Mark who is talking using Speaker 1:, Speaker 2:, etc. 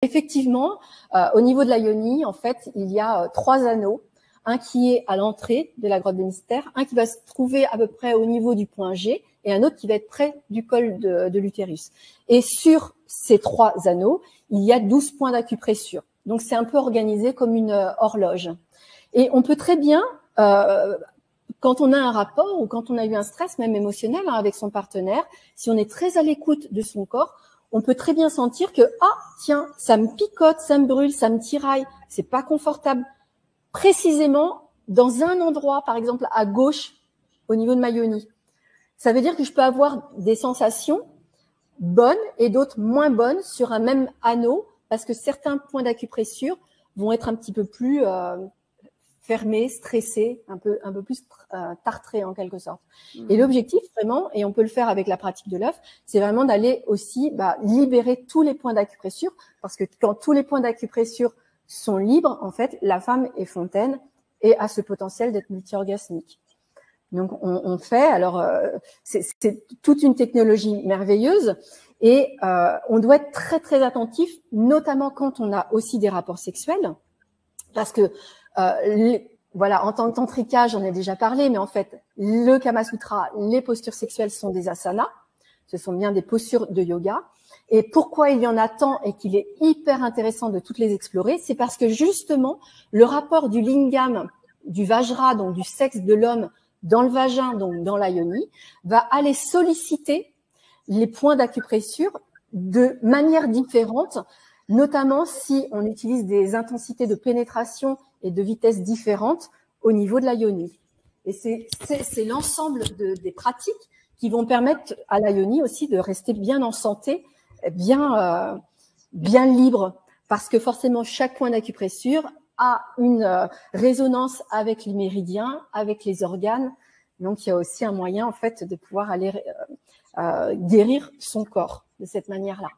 Speaker 1: Effectivement, au niveau de la yoni, en fait, il y a 3 anneaux. Un qui est à l'entrée de la grotte des mystères, un qui va se trouver à peu près au niveau du point G, et un autre qui va être près du col de l'utérus. Et sur ces 3 anneaux, il y a 12 points d'acupressure. Donc, c'est un peu organisé comme une horloge. Et on peut très bien, quand on a un rapport ou quand on a eu un stress, même émotionnel, avec son partenaire, si on est très à l'écoute de son corps, on peut très bien sentir que, ah, tiens, ça me picote, ça me brûle, ça me tiraille, c'est pas confortable. Précisément dans un endroit, par exemple à gauche, au niveau de ma yoni. Ça veut dire que je peux avoir des sensations bonnes et d'autres moins bonnes sur un même anneau, parce que certains points d'acupressure vont être un petit peu plus fermés, stressés, un peu plus tartrés en quelque sorte. Et l'objectif vraiment, et on peut le faire avec la pratique de l'œuf, c'est vraiment d'aller aussi libérer tous les points d'acupressure, parce que quand tous les points d'acupressure sont libres, en fait, la femme est fontaine et a ce potentiel d'être multi-orgasmique. Donc, on fait, alors, c'est toute une technologie merveilleuse et on doit être très, très attentif, notamment quand on a aussi des rapports sexuels, parce que, voilà, en tant que tantrika, j'en ai déjà parlé, mais en fait, le Kama Sutra, les postures sexuelles sont des asanas, ce sont bien des postures de yoga. Et pourquoi il y en a tant et qu'il est hyper intéressant de toutes les explorer, c'est parce que justement, le rapport du lingam, du vajra, donc du sexe de l'homme, dans le vagin, donc dans la yoni, va aller solliciter les points d'acupressure de manière différente, notamment si on utilise des intensités de pénétration et de vitesse différentes au niveau de la yoni. Et c'est l'ensemble des pratiques qui vont permettre à la yoni aussi de rester bien en santé, bien libre, parce que forcément chaque point d'acupressure a une résonance avec les méridiens, avec les organes. Donc il y a aussi un moyen en fait de pouvoir aller guérir son corps de cette manière-là.